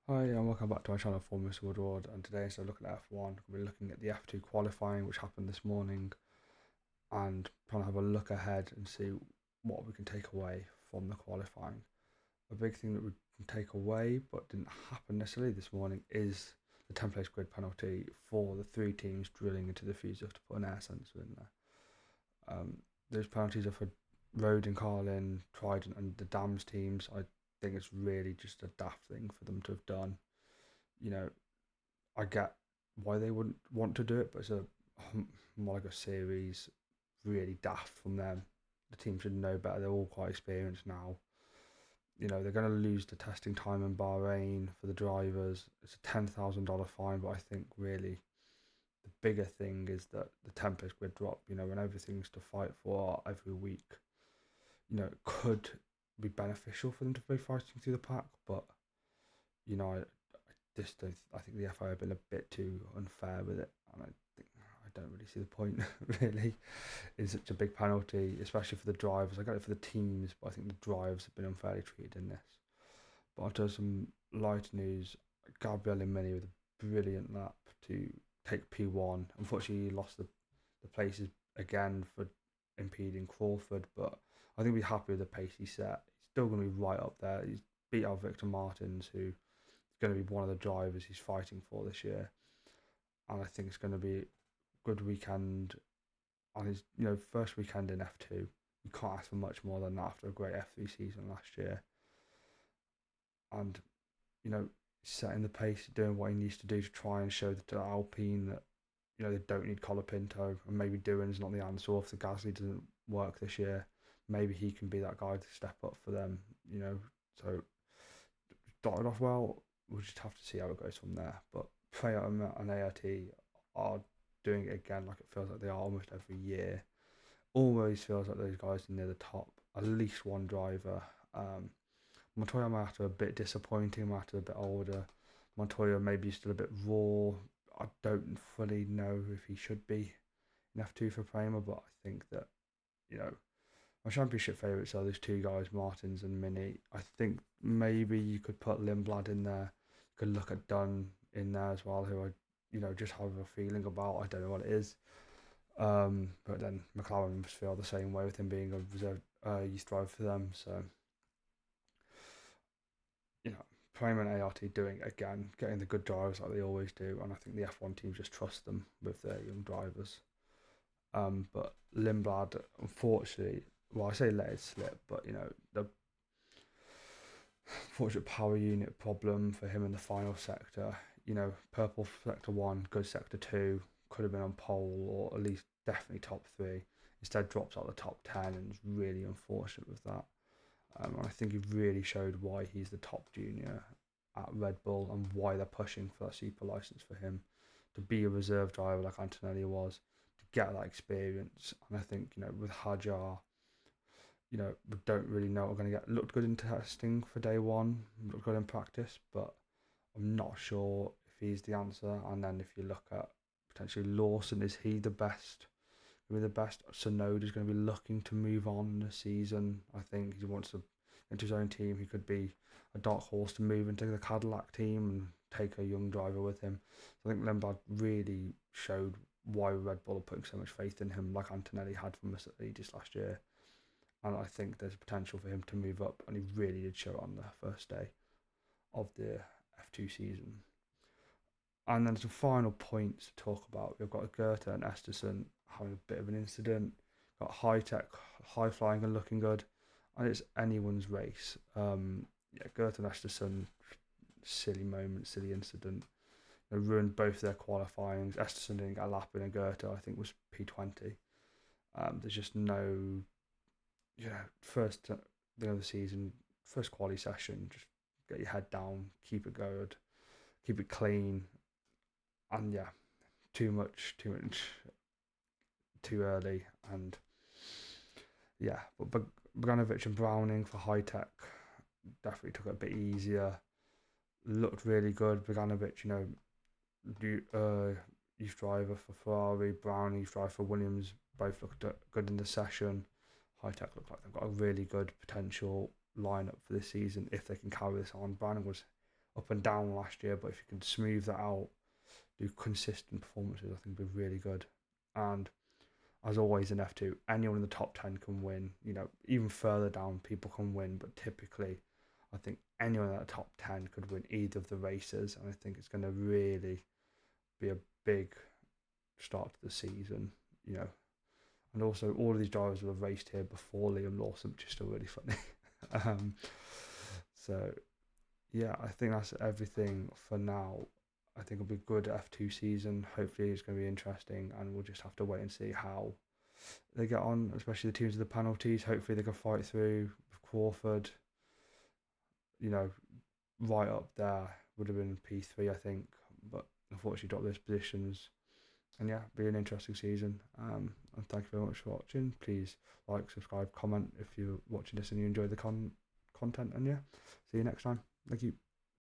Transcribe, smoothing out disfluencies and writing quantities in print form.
Hi, and welcome back to my channel, Formula Woodward. And today, instead of looking at F1, we're looking at the F2 qualifying, which happened this morning, and trying to have a look ahead and see what we can take away from the qualifying. A big thing that we can take away, but didn't happen necessarily this morning, is the 10 place grid penalty for the three teams drilling into the fuselage to put an air sensor in there. Those penalties are for Road and Carlin, Trident, and the Dams teams. I think it's really just a daft thing for them to have done. You know, I get why they wouldn't want to do it, but it's a more like a series, really daft from them. The team should know better. They're all quite experienced now. They're going to lose the testing time in Bahrain for the drivers. It's a $10,000 fine, but I think really the bigger thing is that the template grid drop. When everything's to fight for every week, it could be beneficial for them to be fighting through the pack, but you know, just I think the FIA have been a bit too unfair with it, and I don't really see the point really in such a big penalty, especially for the drivers. I got it for the teams, but I think the drivers have been unfairly treated in this. But onto some light news. Gabriel Mini with a brilliant lap to take P1. Unfortunately, he lost the places again for impeding Crawford, but I think we're happy with the pace he set. He's still going to be right up there. He's beat out Victor Martins, who going to be one of the drivers he's fighting for this year, and I think it's going to be a good weekend on his first weekend in F2. You can't ask for much more than that after a great F3 season last year, and setting the pace, doing what he needs to do to try and show the Alpine that they don't need Colapinto, and maybe Doohan's not the answer. Or if the Gasly doesn't work this year, maybe he can be that guy to step up for them. So started off well. We'll just have to see how it goes from there. But Toyota and ART are doing it again, like it feels like they are almost every year. Always feels like those guys are near the top. At least one driver. Montoya might have to be a bit disappointing, might have to be a bit older. Montoya maybe still a bit raw. I don't fully know if he should be in F2 for Prema, but I think that, you know, my championship favourites are those two guys, Martins and Mini. I think maybe you could put Lindblad in there. You could look at Dunn in there as well, who I, just have a feeling about. I don't know what it is. But then McLaren must feel the same way with him being a reserve youth driver for them. So, Prime and ART doing it again, getting the good drivers like they always do. And I think the F1 team just trust them with their young drivers. But Lindblad, unfortunately, well, I say let it slip, but the unfortunate power unit problem for him in the final sector. Purple sector one, good sector two, could have been on pole or at least definitely top three. Instead, drops out the top 10 and is really unfortunate with that. I think he really showed why he's the top junior at Red Bull and why they're pushing for that super license for him to be a reserve driver like Antonelli was, to get that experience. And I think, with Hajar, we don't really know what we're going to get. Looked good in testing for day one, looked good in practice, but I'm not sure if he's the answer. And then if you look at potentially Lawson, is he the best? Going to be the best? Sonoda's going to be looking to move on this season. I think he wants to into his own team. He could be a dark horse to move into the Cadillac team and take a young driver with him. So I think Lembard really showed why Red Bull are putting so much faith in him, like Antonelli had from us at Aegis last year. And I think there's potential for him to move up, and he really did show it on the first day of the F2 season. And then some final points to talk about. We've got Goethe and Esterson having a bit of an incident. Got high tech, high flying and looking good, and it's anyone's race. Goethe and Esterson, silly moment, silly incident. They ruined both their qualifyings. Esterson didn't get a lap in, and Goethe I think was P20. There's just no, first thing of the season, first quali session. Just get your head down, keep it good, keep it clean, and too much, too early, and but Bogdanovic and Browning for high tech definitely took it a bit easier. Looked really good. Bogdanovic, youth driver for Ferrari, Browning, youth driver for Williams, both looked good in the session. High tech looked like they've got a really good potential lineup for this season if they can carry this on. Browning was up and down last year, but if you can smooth that out, do consistent performances, I think would be really good. And as always in F2, anyone in the top 10 can win. You know, even further down, people can win, but typically, I think anyone in that top 10 could win either of the races, and I think it's going to really be a big start to the season, you know. And also, all of these drivers will have raced here before Liam Lawson, which is still really funny. um, so, yeah, I think that's everything for now. I think it'll be a good F2 season. Hopefully, it's going to be interesting, and we'll just have to wait and see how they get on, especially the teams with the penalties. Hopefully, they can fight through. Crawford, you know, right up there would have been P3, I think, but unfortunately dropped those positions. And yeah, be an interesting season. And thank you very much for watching. Please like, subscribe, comment if you're watching this and you enjoy the content. And yeah, see you next time. Thank you.